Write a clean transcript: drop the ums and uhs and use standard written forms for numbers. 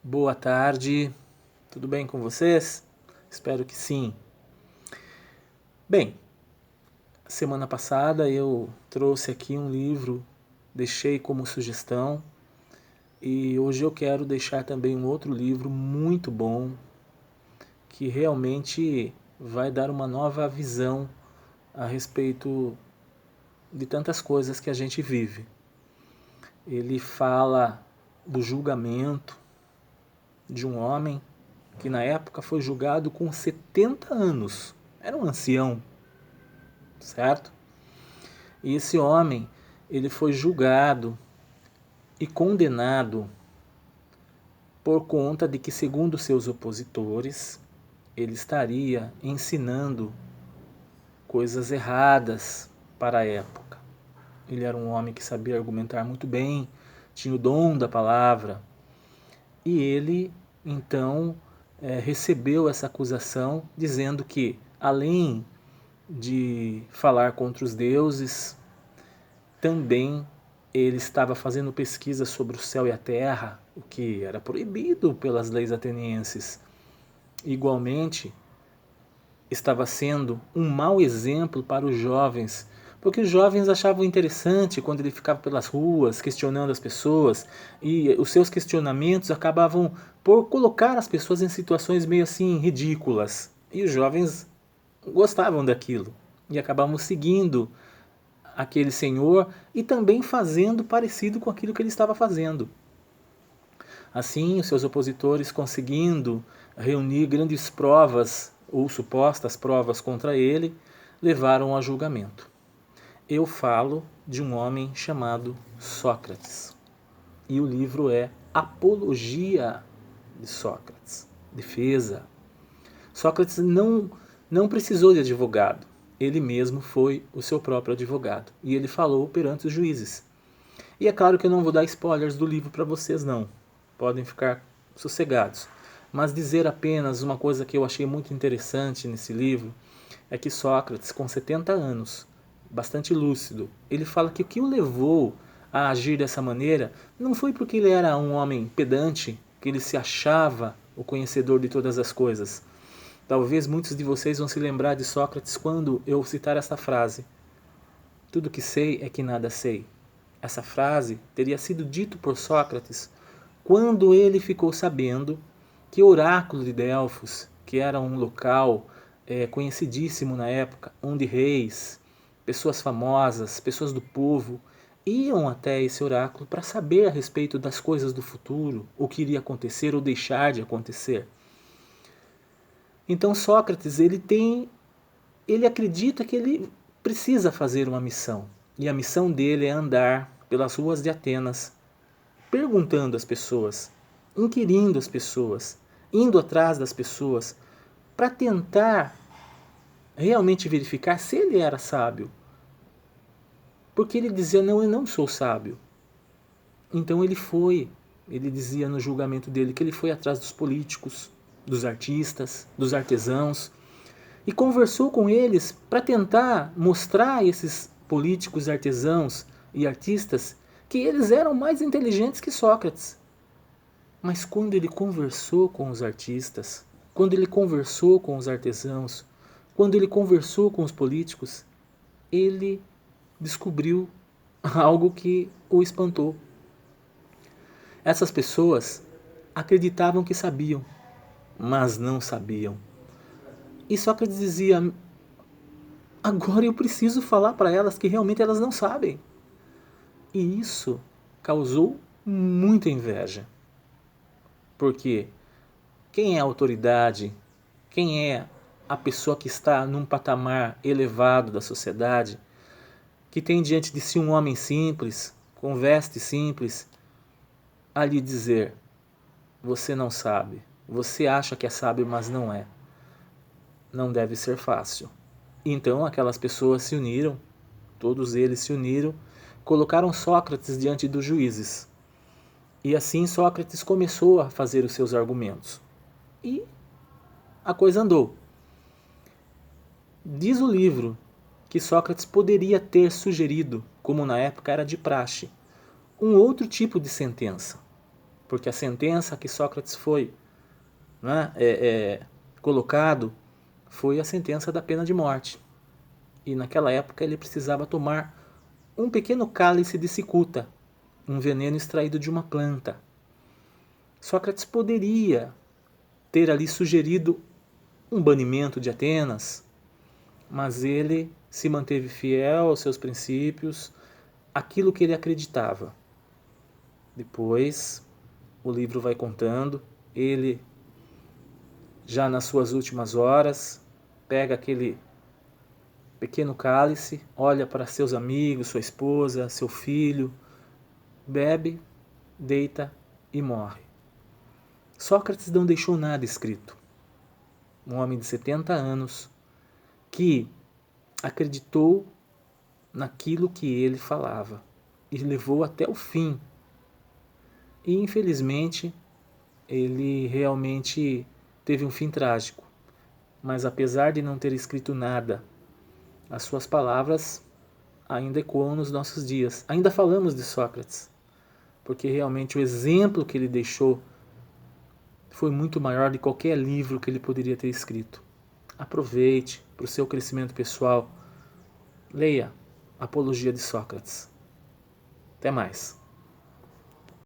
Boa tarde, tudo bem com vocês? Espero que sim. Bem, semana passada eu trouxe aqui um livro, deixei como sugestão, e hoje eu quero deixar também um outro livro muito bom, que realmente vai dar uma nova visão a respeito de tantas coisas que a gente vive. Ele fala do julgamento de um homem que na época foi julgado com 70 anos. Era um ancião, certo? E esse homem, ele foi julgado e condenado por conta de que, segundo seus opositores, ele estaria ensinando coisas erradas para a época. Ele era um homem que sabia argumentar muito bem, tinha o dom da palavra, e ele, então, recebeu essa acusação dizendo que, além de falar contra os deuses, também ele estava fazendo pesquisa sobre o céu e a terra, o que era proibido pelas leis atenienses. Igualmente, estava sendo um mau exemplo para os jovens, porque os jovens achavam interessante quando ele ficava pelas ruas questionando as pessoas, e os seus questionamentos acabavam por colocar as pessoas em situações meio assim ridículas. E os jovens gostavam daquilo e acabavam seguindo aquele senhor e também fazendo parecido com aquilo que ele estava fazendo. Assim, os seus opositores, conseguindo reunir grandes provas ou supostas provas contra ele, levaram a julgamento. Eu falo de um homem chamado Sócrates. E o livro é Apologia de Sócrates, defesa. Sócrates não precisou de advogado. Ele mesmo foi o seu próprio advogado. E ele falou perante os juízes. E é claro que eu não vou dar spoilers do livro para vocês, não. Podem ficar sossegados. Mas dizer apenas uma coisa que eu achei muito interessante nesse livro é que Sócrates, com 70 anos, bastante lúcido, ele fala que o que o levou a agir dessa maneira não foi porque ele era um homem pedante, que ele se achava o conhecedor de todas as coisas. Talvez muitos de vocês vão se lembrar de Sócrates quando eu citar essa frase: tudo que sei é que nada sei. Essa frase teria sido dita por Sócrates quando ele ficou sabendo que o oráculo de Delfos, que era um local conhecidíssimo na época, onde reis, pessoas famosas, pessoas do povo iam até esse oráculo para saber a respeito das coisas do futuro, o que iria acontecer ou deixar de acontecer. Então Sócrates ele acredita que ele precisa fazer uma missão. E a missão dele é andar pelas ruas de Atenas, perguntando às pessoas, inquirindo as pessoas, indo atrás das pessoas, para tentar realmente verificar se ele era sábio. Porque ele dizia, não, eu não sou sábio. Então ele dizia no julgamento dele que ele foi atrás dos políticos, dos artistas, dos artesãos, e conversou com eles para tentar mostrar a esses políticos, artesãos e artistas que eles eram mais inteligentes que Sócrates. Mas quando ele conversou com os artistas, quando ele conversou com os artesãos, quando ele conversou com os políticos, ele descobriu algo que o espantou. Essas pessoas acreditavam que sabiam, mas não sabiam. E Sócrates dizia, agora eu preciso falar para elas que realmente elas não sabem. E isso causou muita inveja. Porque quem é a autoridade, quem é a pessoa que está num patamar elevado da sociedade, que tem diante de si um homem simples, com veste simples, a lhe dizer, você não sabe, você acha que é sábio, mas não é. Não deve ser fácil. Então aquelas pessoas se uniram, todos eles se uniram, colocaram Sócrates diante dos juízes. E assim Sócrates começou a fazer os seus argumentos. E a coisa andou. Diz o livro que Sócrates poderia ter sugerido, como na época era de praxe, um outro tipo de sentença. porque a sentença que Sócrates foi, né, colocado foi a sentença da pena de morte. E naquela época ele precisava tomar um pequeno cálice de cicuta, um veneno extraído de uma planta. Sócrates poderia ter ali sugerido um banimento de Atenas, mas ele se manteve fiel aos seus princípios, aquilo que ele acreditava. Depois, o livro vai contando, ele, já nas suas últimas horas, pega aquele pequeno cálice, olha para seus amigos, sua esposa, seu filho, bebe, deita e morre. Sócrates não deixou nada escrito. Um homem de 70 anos que acreditou naquilo que ele falava e levou até o fim. E infelizmente ele realmente teve um fim trágico. Mas apesar de não ter escrito nada, as suas palavras ainda ecoam nos nossos dias. Ainda falamos de Sócrates, porque realmente o exemplo que ele deixou foi muito maior de qualquer livro que ele poderia ter escrito. Aproveite para o seu crescimento pessoal. Leia Apologia de Sócrates. Até mais.